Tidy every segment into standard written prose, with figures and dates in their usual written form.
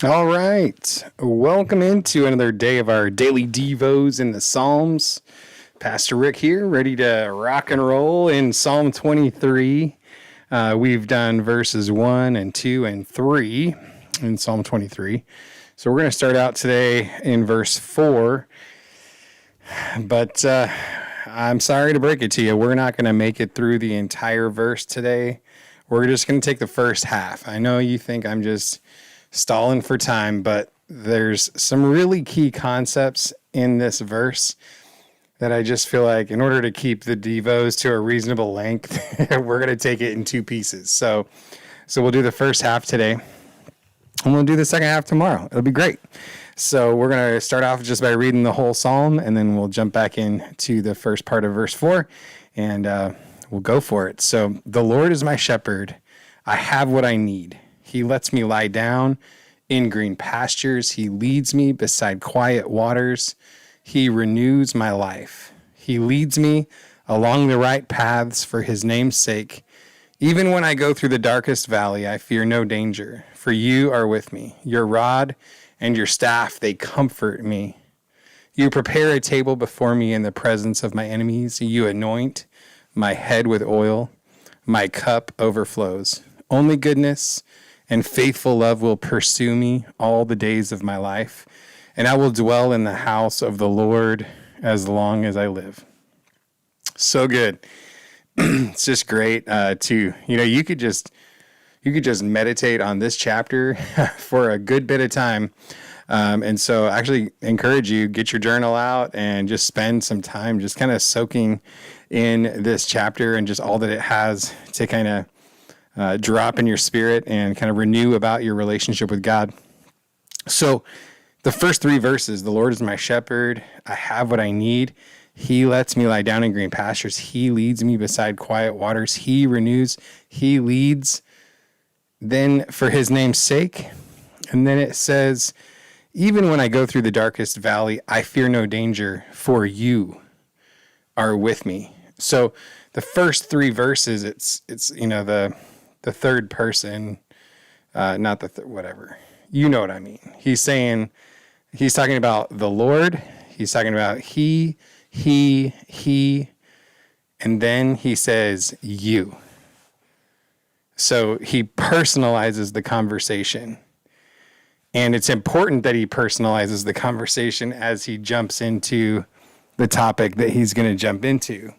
All right. Welcome into another day of our daily Devos in the Psalms. Pastor Rick here, ready to rock and roll in Psalm 23. We've done verses 1 and 2 and 3 in Psalm 23. So we're going to start out today in verse 4. But I'm sorry to break it to you. We're not going to make it through the entire verse today. We're just going to take the first half. I know you think I'm just stalling for time, but there's some really key concepts in this verse that I just feel like in order to keep the Devos to a reasonable length, we're going to take it in two pieces. So we'll do the first half today and we'll do the second half tomorrow. It'll be great. So we're going to start off just by reading the whole Psalm, and then we'll jump back into the first part of verse 4 and we'll go for it. So the Lord is my shepherd. I have what I need. He lets me lie down in green pastures. He leads me beside quiet waters. He renews my life. He leads me along the right paths for his name's sake. Even when I go through the darkest valley, I fear no danger, for you are with me. Your rod and your staff, they comfort me. You prepare a table before me in the presence of my enemies. You anoint my head with oil. My cup overflows. Only goodness and faithful love will pursue me all the days of my life, and I will dwell in the house of the Lord as long as I live. So good. It's just great you could just meditate on this chapter for a good bit of time. And so I actually encourage you, get your journal out and just spend some time just kind of soaking in this chapter and just all that it has to kind of drop in your spirit and kind of renew about your relationship with God. So the first three verses, the Lord is my shepherd. I have what I need. He lets me lie down in green pastures. He leads me beside quiet waters. He renews. He leads. Then for his name's sake. And then it says, even when I go through the darkest valley, I fear no danger, for you are with me. So the first three verses, it's the third person, not the whatever. You know what I mean. He's talking about the Lord. He's talking about he, and then he says you. So he personalizes the conversation. And it's important that he personalizes the conversation as he jumps into the topic that he's going to jump into.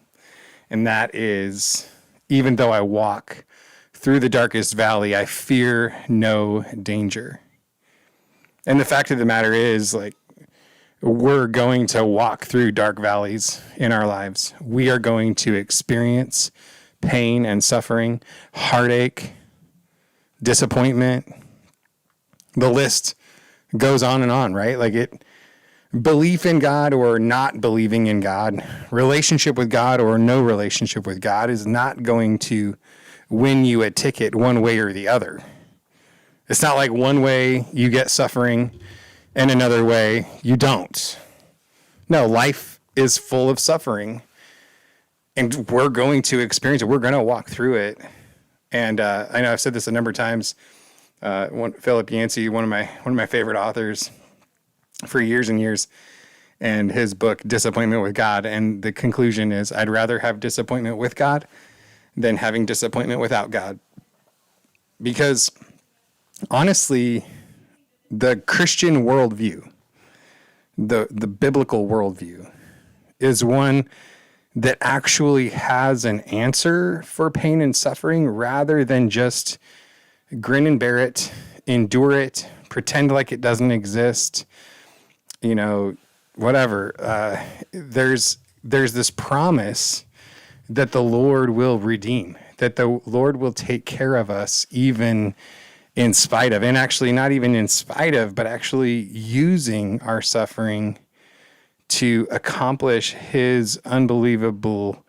And that is, even though I walk through the darkest valley, I fear no danger. And the fact of the matter is, we're going to walk through dark valleys in our lives. We are going to experience pain and suffering, heartache, disappointment. The list goes on, right? Belief in God or not believing in God, relationship with God or no relationship with God is not going to win you a ticket one way or the other. It's not like one way you get suffering and another way you don't. No, life is full of suffering and we're going to experience it. We're going to walk through it. And I know I've said this a number of times. Philip Yancey, one of my favorite authors for years and years, and his book, Disappointment with God. And the conclusion is, I'd rather have disappointment with God than having disappointment without God. Because honestly, the Christian worldview, the biblical worldview, is one that actually has an answer for pain and suffering rather than just grin and bear it, endure it, pretend like it doesn't exist, whatever. There's this promise that the Lord will redeem, that the Lord will take care of us even in spite of, and actually not even in spite of, but actually using our suffering to accomplish his unbelievable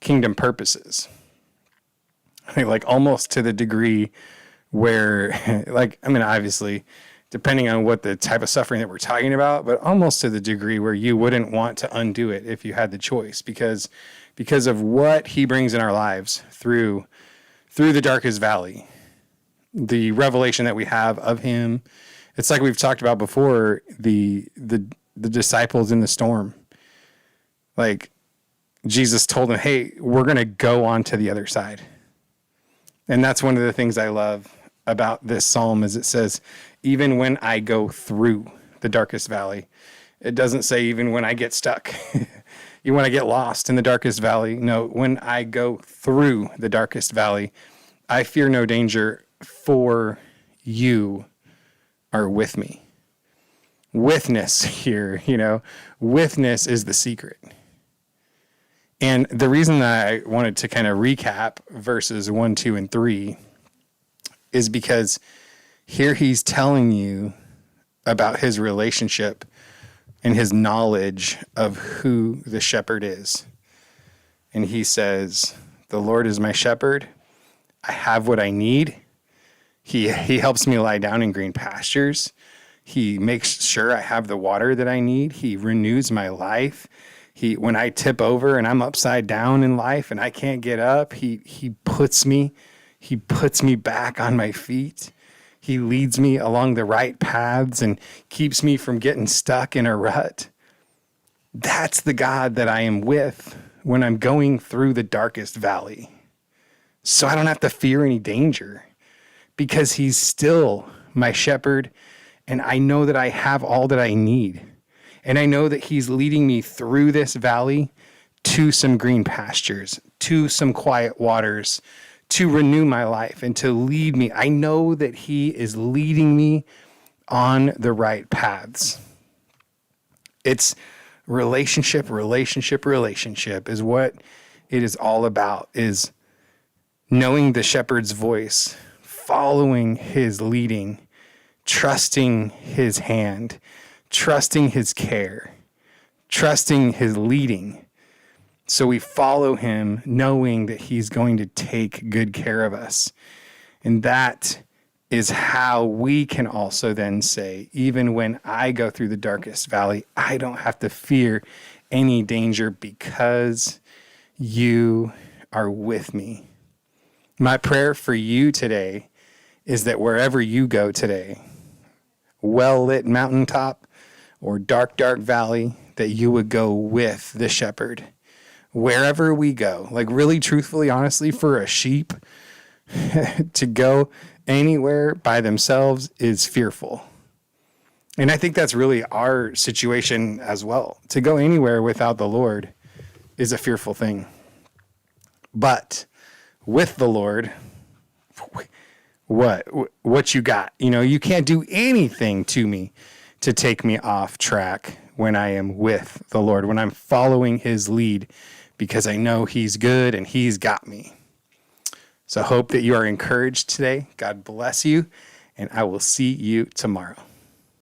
kingdom purposes. Almost to the degree where, obviously, depending on what the type of suffering that we're talking about, but almost to the degree where you wouldn't want to undo it if you had the choice, because of what he brings in our lives through the darkest valley, the revelation that we have of him, It's like we've talked about before, the disciples in the storm. Like Jesus told them, hey, we're going to go on to the other side. And that's one of the things I love about this psalm is it says, even when I go through the darkest valley, it doesn't say even when I get stuck, even when I get lost in the darkest valley. No, when I go through the darkest valley, I fear no danger, for you are with me. Witness here, witness is the secret. And the reason that I wanted to kind of recap verses 1, 2, and 3 is because here he's telling you about his relationship and his knowledge of who the shepherd is. And he says, the Lord is my shepherd. I have what I need. He helps me lie down in green pastures. He makes sure I have the water that I need. He renews my life. When I tip over and I'm upside down in life and I can't get up, he puts me back on my feet. He leads me along the right paths and keeps me from getting stuck in a rut. That's the God that I am with when I'm going through the darkest valley. So I don't have to fear any danger because he's still my shepherd, and I know that I have all that I need. And I know that he's leading me through this valley to some green pastures, to some quiet waters, to renew my life and to lead me. I know that he is leading me on the right paths. It's relationship is what it is all about, is knowing the shepherd's voice, following his leading, trusting his hand, trusting his care, trusting his leading. So we follow him knowing that he's going to take good care of us. And that is how we can also then say, even when I go through the darkest valley, I don't have to fear any danger because you are with me. My prayer for you today is that wherever you go today, well-lit mountaintop or dark valley, that you would go with the shepherd. Wherever we go, like really truthfully, honestly, for a sheep to go anywhere by themselves is fearful. And I think that's really our situation as well. To go anywhere without the Lord is a fearful thing. But with the Lord, what you got? You can't do anything to me to take me off track when I am with the Lord, when I'm following his lead, because I know he's good and he's got me. So I hope that you are encouraged today. God bless you, and I will see you tomorrow.